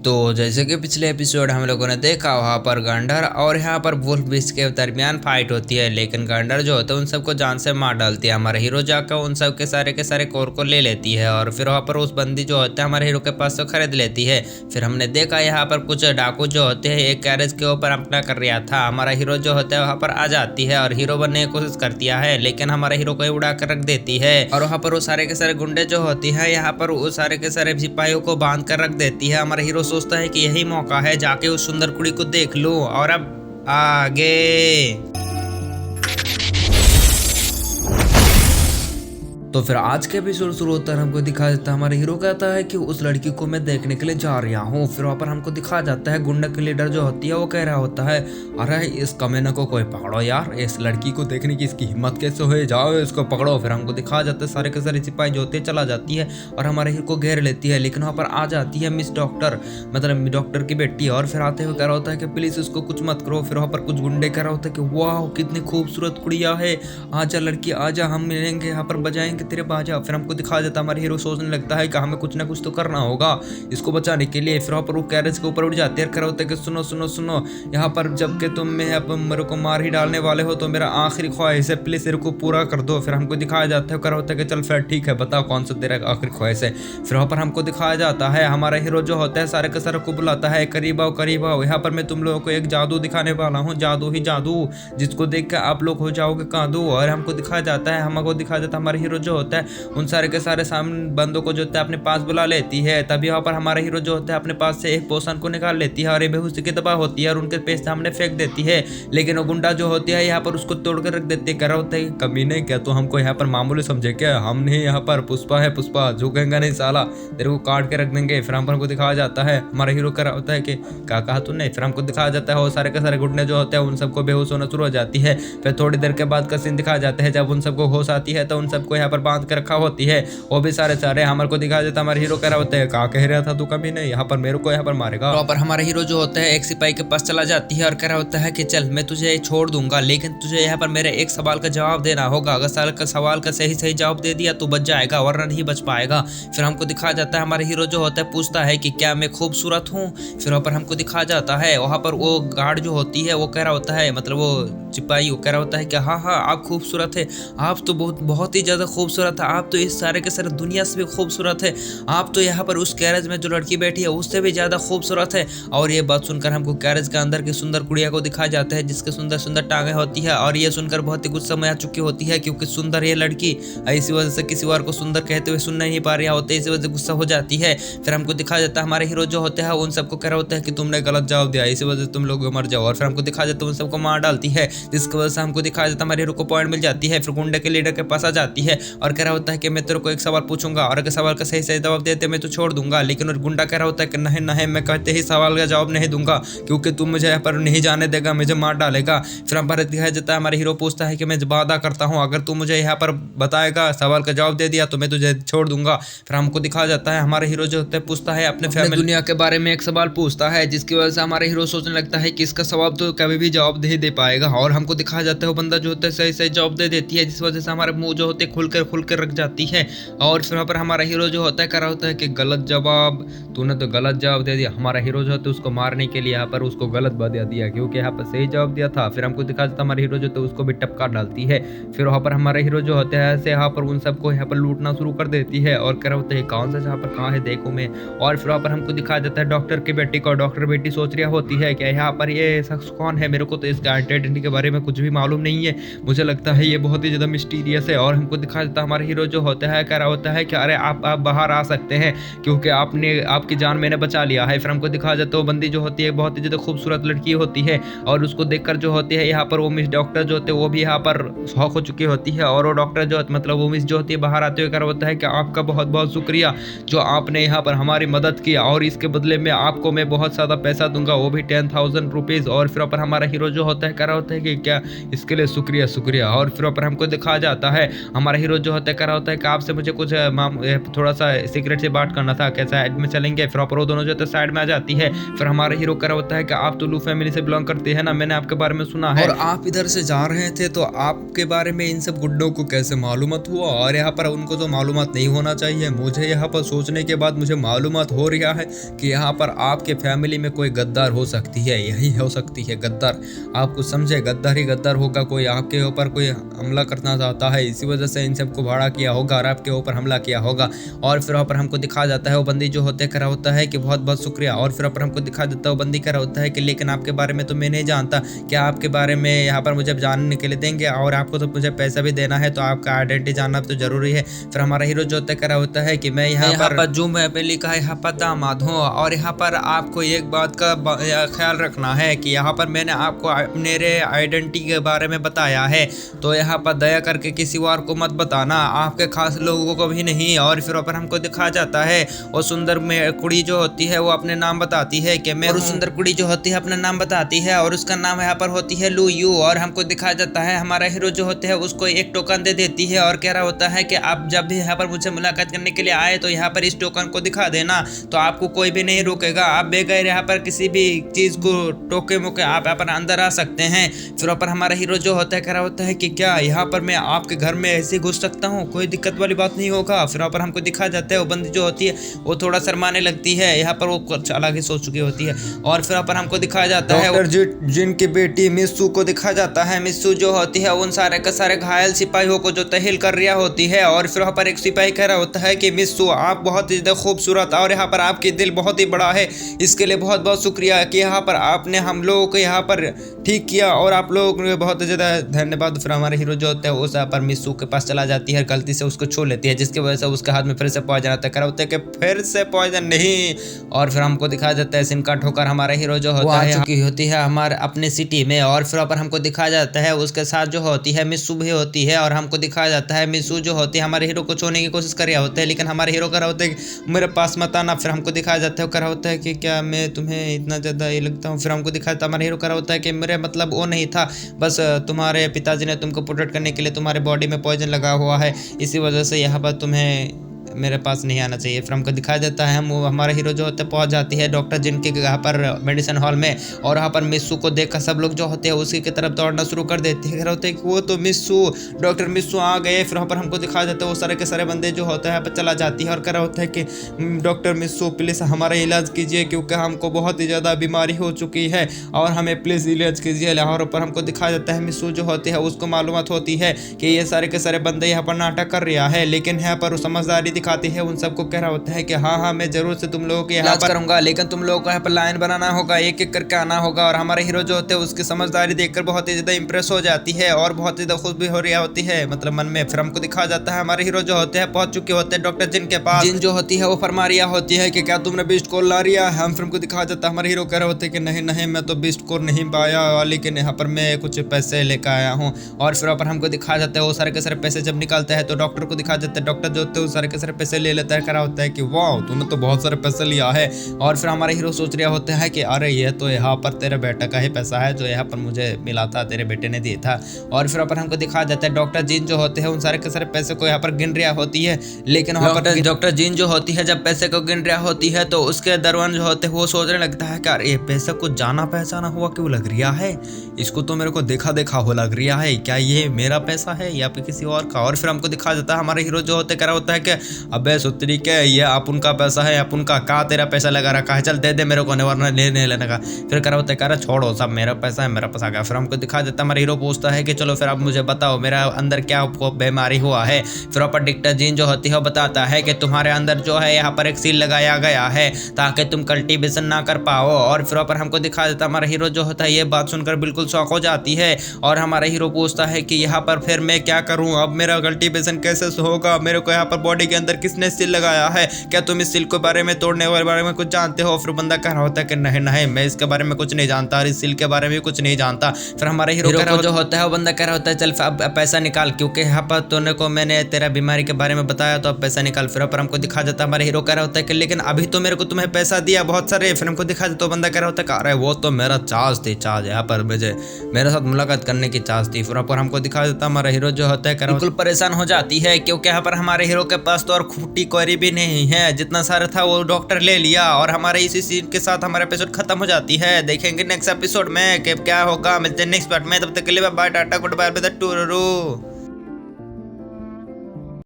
तो जैसे कि पिछले एपिसोड हम लोगों ने देखा, वहाँ पर गंडर और यहाँ पर वुल्फ बीस्ट के दरमियान फाइट होती है, लेकिन गंडर जो होता है उन सबको जान से मार डालती है। हमारे हीरो जाकर उन सब के सारे कोर को ले लेती है और फिर वहाँ पर उस बंदी जो होता है हमारे हीरो के पास से खरीद लेती है। फिर हमने देखा यहाँ पर कुछ डाकू जो होते हैं एक कैरेज के ऊपर अपना कर रहा था। हमारा हीरो जो होता है वहाँ पर आ जाती है और हीरो बनने की कोशिश करती है, लेकिन हमारे हीरो को उड़ा कर रख देती है और वहाँ पर वो सारे के सारे गुंडे जो होती है यहाँ पर वो सारे के सारे सिपाहियों को बांध कर रख देती है। हमारा हीरो सोचता है कि यही मौका है, जाके उस सुंदर कुड़ी को देख लूं और अब आगे। तो फिर आज के एपिसोड शुरू होता है, हमको दिखा देता है हमारे हीरो कहता है कि उस लड़की को मैं देखने के लिए जा रहा हूँ। फिर वहाँ पर हमको दिखा जाता है गुंडा की लीडर जो होती है वो कह रहा होता है, अरे इस कमीने को कोई पकड़ो यार, इस लड़की को देखने की इसकी हिम्मत कैसे हुई, जाओ इसको पकड़ो। फिर हमको दिखा जाता है सारे के सारे सिपाही जो होते चला जाती है और हमारे हीरो को घेर लेती है, लेकिन वहाँ पर आ जाती है मिस डॉक्टर, मतलब डॉक्टर की बेटी, और फिर आते हुए कह रहा होता है कि प्लीज उसको कुछ मत करो। फिर वहाँ पर कुछ गुंडे कह रहा होता है कि वाह कितनी खूबसूरत कुड़िया है, आजा लड़की आजा, हम मिलेंगे यहाँ पर, बजाएंगे तेरे बाजा। फिर हमको दिखा देता हमारे हीरो सोचने लगता है कि हमें कुछ ना कुछ तो करना होगा इसको बचाने के लिए। फिर वहाँ पर वो कैरेज के ऊपर उड़ जाते हैं, कह रहा होता है कि सुनो सुनो सुनो, यहाँ पर जबकि तुम मेरे को मार ही डालने वाले हो तो मेरा आखिरी ख्वाहिश है, प्लीज मेरे को पूरा कर दो। फिर हमको दिखाया जाता है, कह रहा होता है कि चल फिर ठीक है बता कौन सा तेरा आखिरी ख्वाहिश है। फिर वहाँ पर हमको दिखाया जाता है हमारा हीरो जो होता है सारे के सारे को बुलाता है, करीब आओ, यहाँ पर मैं तुम लोगों को एक जादू दिखाने वाला हूँ, जादू ही जादू, जिसको देख कर आप लोग हो जाओगे कादू। और हमको दिखाया जाता है हमारे हीरो जो होता है उन सारे के सारे सामने बंदों को जो होता है अपने पास बुला लेती है। तभी वहाँ पर हमारा हीरो जो होता है अपने पास से एक पोशन को निकाल लेती है और ये बेहोशी की दबा होती है और उनके पेश सामने फेंक देती है, लेकिन वो गुंडा जो होती है यहाँ पर उसको तोड़ कर रख देती है। कह रहा होता है कमीने क्या तो हमको यहाँ पर मामूली समझे क्या, हम नहीं यहाँ पर पुष्पा है, पुष्पा झुकेगा नहीं साला, तेरे को काट के रख देंगे। फिर हमको दिखाया जाता है हमारा हीरो कह रहा होता है कि क्या कहा तूने। फिर हमको दिखाया जाता है वो सारे के सारे गुंडे जो होते हैं उन सबको बेहोश होना शुरू हो जाती है। फिर थोड़ी देर के बाद का सीन दिखाया जाता है, जब उन सबको होश आती है तो उन सबको यहाँ पर बांध के रखा होती है, वो भी सारे हमारे को दिखा देता। हमारे हीरो कह रहा होता है कहा कह रहा था तू कभी नहीं, यहाँ पर मेरे को यहाँ पर मारेगा। तो पर हमारा हीरो जो होता है एक सिपाही के पास चला जाती है और कह रहा होता है कि चल मैं तुझे छोड़ दूंगा, लेकिन तुझे यहाँ पर मेरे एक सवाल का जवाब देना होगा, अगर सवाल का सही जवाब दे दिया तो बच जाएगा वरना नहीं बच पाएगा। फिर हमको दिखा जाता है हमारे हीरो जो होता है पूछता है कि क्या मैं खूबसूरत हूँ। फिर वहाँ पर हमको दिखा जाता है वहाँ पर वो गार्ड जो होती है वो कह रहा होता है, मतलब वो सिपाही वो कह रहा होता है कि हाँ आप खूबसूरत है, आप तो बहुत ही ज्यादा खूबसूरत है, आप तो इस सारे के सारे दुनिया से भी खूबसूरत है, आप तो यहाँ पर उस कैरेज में जो लड़की बैठी है उससे भी ज्यादा खूबसूरत है। और ये बात सुनकर हमको कैरेज के अंदर की सुंदर कुड़िया को दिखाया जाता है जिसके सुंदर सुंदर टांगे होती है, और ये सुनकर बहुत ही गुस्सा में आ चुकी होती है क्योंकि सुंदर ये लड़की इसी वजह से किसी और को सुंदर कहते हुए सुन नहीं पा रहा होते, इसी वजह से गुस्सा हो जाती है। फिर हमको दिखाया जाता है हमारे हीरो जो होते हैं उन सबको कह रहा होता है कि तुमने गलत जवाब दिया, इसी वजह से तुम लोग मर जाओ। और फिर हमको दिखाया जाता है उन सबको मार डालती है, जिसकी वजह से हमको दिखाया जाता है हमारे हीरो को पॉइंट मिल जाती है। फिर गुंडे के लीडर के पास आ जाती है और कह रहा होता है कि मैं तेरे को एक सवाल पूछूंगा और अगर सवाल का सही जवाब देते मैं तो छोड़ दूंगा, लेकिन और गुंडा कह रहा होता है कि नहीं मैं कहते ही सवाल का जवाब नहीं दूंगा क्योंकि तुम मुझे यहाँ पर नहीं जाने देगा, मुझे मार डालेगा। फिर हम पर दिखाया जाता है हमारे हीरो पूछता है कि मैं वादा करता हूँ अगर तू मुझे यहाँ पर बताएगा सवाल का जवाब दे दिया तो मैं तुझे छोड़ दूंगा। फिर हमको दिखाया जाता है हमारे हीरो जो होता है पूछता है अपने फैमिली दुनिया के बारे में एक सवाल पूछता है, जिसकी वजह से हमारे हीरो सोचने लगता है कि इसका सवाल तो कभी भी जवाब नहीं दे पाएगा। और हमको दिखाया जाता है वो बंदा जो होता है सही जवाब दे देती है, जिस वजह से हमारे मुंह जो होते हैं खुल कर रख जाती है। और फिर वहाँ पर हमारा हीरो जो होता है कह रहा होता है कि गलत जवाब, तूने तो गलत जवाब दे दिया। हमारा हीरो जो होता है उसको मारने के लिए यहाँ पर उसको गलत बता दिया क्योंकि यहाँ पर सही जवाब दिया था। फिर हमको दिखा जाता हमारे हीरो जो होता है उसको भी टपका डालती है। फिर वहाँ पर हमारे हीरो जो होते हैं ऐसे यहाँ पर उन सबको यहाँ पर लूटना शुरू कर देती है और कह रहा होता है कौन सा जहाँ पर कहाँ है देखो मैं। और फिर वहाँ पर हमको दिखाया जाता है डॉक्टर की बेटी को, डॉक्टर बेटी सोच रही होती है कि यहाँ पर ये शख्स कौन है, मेरे को तो इसका आइडेंटिटी के बारे में कुछ भी मालूम नहीं है, मुझे लगता है ये बहुत ही ज्यादा मिस्टीरियस है। और हमको दिखाया जाता है हमारा हीरो जो होता है कह रहा होता है कि अरे आप बाहर आ सकते हैं क्योंकि आपकी जान मैंने बचा लिया है। फिर हमको दिखाया जाता है वो बंदी जो होती है बहुत ही ज्यादा खूबसूरत लड़की होती है और उसको देखकर जो होती है यहाँ पर वो मिस डॉक्टर जो होते हैं वो भी यहाँ पर शौक हो चुकी होती है। और वो डॉक्टर जो मतलब वो मिस जो होती है बाहर आते हुए कर होता है कि आपका बहुत बहुत शुक्रिया जो आपने यहाँ पर हमारी मदद की और इसके बदले में आपको मैं बहुत ज़्यादा पैसा दूंगा, वो भी 10,000 रुपीज़। और फिर पर हमारा हीरो जो होता है कह रहा होता है कि क्या इसके लिए शुक्रिया। और फिर पर हमको दिखाया जाता है हमारा हीरो जो होता है कह रहा होता है कि आपसे मुझे कुछ थोड़ा सा सीक्रेट से बात करना था, कैसा साइड में चलेंगे। फिर वो दोनों जो है साइड में आ जाती है। फिर हमारा हीरो कह रहा होता है कि आप तो लू फैमिली से बिलोंग करते हैं ना, मैंने आपके बारे में सुना है, और आप इधर से जा रहे थे तो आपके बारे में इन सब गुड्डों को कैसे मालूमात हुआ। और यहाँ पर उनको तो मालूमात नहीं होना चाहिए, मुझे यहाँ पर सोचने के बाद मुझे मालूमात हो रहा है कि यहाँ पर आपके फैमिली में कोई गद्दार हो सकती है, यही हो सकती है गद्दार। आप कुछ समझे, गद्दार ही गद्दार होगा, कोई आपके ऊपर कोई हमला करना चाहता है, इसी वजह से इन सबको भाड़ा किया होगा और आपके ऊपर हमला किया होगा। और फिर वहाँ पर हमको दिखा जाता है वो बंदी जो होते कह रहा होता है कि बहुत बहुत शुक्रिया। और फिर पर हमको दिखा देता है वो बंदी कह रहा होता है कि लेकिन आपके बारे में तो मैं नहीं जानता, क्या आपके बारे में यहाँ पर मुझे जानने के लिए देंगे, और आपको तो मुझे पैसा भी देना है, तो आपका आइडेंटिटी जानना तो जरूरी है। फिर हमारा हीरो जो होता है कह रहा होता है कि मैं यहाँ पर जो मैं पे लिखा है यहाँ पर दामाद हूँ, और यहाँ पर आपको एक बात का ख्याल रखना है कि यहाँ पर मैंने आपको मेरे आइडेंटिटी के बारे में बताया है, तो यहाँ पर दया करके किसी और को मत बताना, आपके खास लोगों को भी नहीं। और फिर पर हमको दिखा जाता है वो सुंदर कुड़ी जो होती है वो अपने नाम बताती है कि मैं, और सुंदर कुड़ी जो होती है अपना नाम बताती है और उसका नाम यहाँ पर होती है लू यू। और हमको दिखा जाता है हमारा हीरो जो होते हैं उसको एक टोकन दे देती है और कह रहा होता है कि आप जब भी यहाँ पर मुझे मुलाकात करने के लिए आए तो यहाँ पर इस टोकन को दिखा देना, तो आपको कोई भी नहीं रोकेगा, आप बेगैर यहाँ पर किसी भी चीज को टोके मोके आप यहाँ पर अंदर आ सकते हैं। फिर पर हमारा हीरो जो होता है कह रहा होता है कि क्या यहाँ पर मैं आपके घर में ऐसे घुस सकता हूँ, कोई दिक्कत वाली बात नहीं होगा। फिर पर हमको दिखा जाता है वो बंदी जो होती है वो थोड़ा शर्माने लगती है, यहाँ पर वो कुछ अलग ही सोच चुकी होती है। और फिर पर हमको दिखाया जाता है डॉक्टर जिन की बेटी मिस्सू को दिखा जाता है। मिस्सू जो होती है उन सारे के सारे घायल सिपाहियों को जो तहल कर रहा होती है। और फिर पर एक सिपाही कह रहा होता है कि मिस्सू आप बहुत ही खूबसूरत और यहाँ पर आपकी दिल बहुत ही बड़ा है, इसके लिए बहुत बहुत शुक्रिया कि यहाँ पर आपने हम लोगों को यहाँ पर ठीक किया और आप लोगों को बहुत ज़्यादा धन्यवाद। फिर हमारे हीरो जो होता है उस पर मिस्सू के पास चला जाती है, गलती से उसको छू लेती है, जिसकी वजह से उसके हाथ में फिर से पॉइजन आता है। कह रहा होता है कि फिर से पॉइजन नहीं। और फिर हमको दिखाया जाता है सिनका ठोकर हमारा हीरो जो होता है चुकी होती है हमारे अपने सिटी में। और फिर पर हमको दिखाया जाता है उसके साथ जो होती है मिस्सू भी होती है, और हमको दिखाया जाता है मिस्सू जो होती है हमारे हीरो को छोड़ने की कोशिश कर रहा होता है, लेकिन हमारे हीरो कर रहा होता है कि मेरे पास मत आना। फिर हमको दिखाया जाता है कर रहा होता है कि क्या मैं तुम्हें इतना ज़्यादा ये लगता हूँ। फिर हमको दिखाया जाता है हमारा हीरो कर रहा होता है कि मेरे मतलब वो नहीं था, बस तुम्हारे पिताजी ने तुमको प्रोटेक्ट करने के लिए तुम्हारे बॉडी में पॉइजन लगा हुआ है, इसी वजह से यहाँ पर तुम्हें मेरे पास नहीं आना चाहिए। फिर हमको दिखाया जाता है हम हमारा हीरो जो होता है पहुंच जाती है डॉक्टर जिन के यहाँ पर मेडिसिन हॉल में, और वहाँ पर मिस्सू को देखकर सब लोग जो होते हैं उसी की तरफ दौड़ना शुरू कर देते हैं। होते हैं कि वो तो मिस्सू, डॉक्टर मिस्सू आ गए। फिर वहाँ पर हमको दिखाया जाता है वो सारे के सारे बंदे जो होते हैं यहाँ पर चला जाती है और कह रहा होता है कि डॉक्टर मिस्सू प्लीज़ हमारा इलाज कीजिए, क्योंकि हमको बहुत ही ज़्यादा बीमारी हो चुकी है और हमें प्लीज़ इलाज कीजिए। और ऊपर हमको दिखाया जाता है मिस्सू जो होती है उसको मालूमात होती है कि ये सारे के सारे बंदे यहाँ पर नाटक कर रहा है, लेकिन यहाँ पर समझदारी दिखाती है, उन सबको कह रहा होता है कि हाँ हाँ मैं जरूर से तुम लोगों के यहाँ पर करूंगा, लेकिन तुम लोगों को यहाँ पर लाइन बनाना होगा, एक एक करके आना होगा। और हमारे हीरो जो होते हैं उसकी समझदारी देखकर बहुत ही ज्यादा इंप्रेस हो जाती है और बहुत ही ज्यादा खुश भी हो रही होती है मतलब मन में। फिर हमको दिखाया जाता है हमारे हीरो जो होते हैं पहुंच चुके होते हैं डॉक्टर जिन के पास। जिन जो होती है वो फरमा रिया होती है कि क्या तुमने बिस्ट कोर ला रिया है। हम फिर हमको दिखाया जाता है हमारे हीरो कह रहे होते हैं कि नहीं नहीं मैं तो बिस्ट कोर नहीं पाया, लेकिन यहाँ पर मैं कुछ पैसे लेकर आया हूँ। और फिर पर हमको दिखाया जाता है वो सारे के सारे पैसे जब निकालते हैं तो डॉक्टर को दिखाया जाता है, डॉक्टर जो होते हैं वो सारे के सारे पैसे ले लेता है, कह रहा होता है कि वाह तूने तो बहुत सारे पैसे लिया है। और फिर हमारे हीरो सोच रहा होता है कि अरे ये तो यहाँ पर तेरे बेटे का ही पैसा है जो यहाँ पर मुझे मिला था, तेरे बेटे ने दिया था। और फिर पर हमको दिखाया जाता है डॉक्टर जीन जो होते हैं उन सारे के सारे पैसे को यहाँ पर गिन रहा होती है, लेकिन वहाँ पर डॉक्टर जीन जो होती है जब पैसे को गिन रहा होती है तो उसके दरवान जो होते हैं वो सोचने लगता है कि अरे ये पैसा कुछ जाना पहचाना हुआ क्यों लग रहा है, इसको तो मेरे को देखा देखा हो लग रहा है, क्या ये मेरा पैसा है या फिर किसी और का। और फिर हमको दिखाया जाता है हमारे हीरो जो होते कह रहा होता है कि अबे सुतरी के ये अपन का पैसा है, अपन का का तेरा पैसा लगा रखा है, चल दे दे मेरे को, वरना लेने लेने का। फिर कह रहा होता है कह रहा छोड़ो सब मेरा पैसा है, मेरा पैसा गया। फिर हमको दिखा देता है हमारा हीरो पूछता है कि चलो फिर आप मुझे बताओ मेरा अंदर क्या बीमारी हुआ है। फिर पर डॉक्टर जीन जो होती है बताता है कि तुम्हारे अंदर जो है यहाँ पर एक सील लगाया गया है ताकि तुम कल्टीवेशन ना कर पाओ। और फिर पर हमको दिखा देता हमारा हीरो जो होता है ये बात सुनकर बिल्कुल शौक हो जाती है और हमारा हीरो पूछता है कि यहाँ पर फिर मैं क्या करूँ, अब मेरा कल्टीवेशन कैसे होगा, मेरे को यहाँ पर बॉडी के अंदर अंदर किसने सील लगाया है, क्या तुम इस सील के बारे में, तोड़ने के बारे में कुछ जानते हो? फिर बंदा कह रहा होता है कि नहीं नहीं, मैं इसके बारे में कुछ नहीं जानता और इस सील के बारे में कुछ नहीं जानता। फिर हमारे हीरो को जो होता है वो बंदा कह रहा होता है चल अब पैसा निकाल, क्योंकि यहाँ पर तूने को मैंने तेरा बीमारी के बारे में बताया तो अब पैसा निकाल। फिर पर हमको दिखा जाता है हमारे हीरो कह रहा होता है कि लेकिन अभी तो मेरे को तुम्हें पैसा दिया बहुत सारे। फिर हमको दिखा जाता है बंदा कह रहा होता है अरे वो तो मेरा चार्ज थी, चार्ज यहाँ पर मुझे मेरे साथ मुलाकात करने की चार्ज थी। फिर पर हमको दिखा देता हमारा हीरो जो होता है बिल्कुल परेशान हो जाती है, क्योंकि यहाँ पर हमारे हीरो के पास तो और खूटी कोरी भी नहीं है, जितना सारा था वो डॉक्टर ले लिया और हमारे इसी सीन के साथ हमारा एपिसोड खत्म हो जाती है। देखेंगे नेक्स्ट एपिसोड में कि क्या होगा। मिलते हैं नेक्स्ट पार्ट में, तब तक के लिए bye tata goodbye true.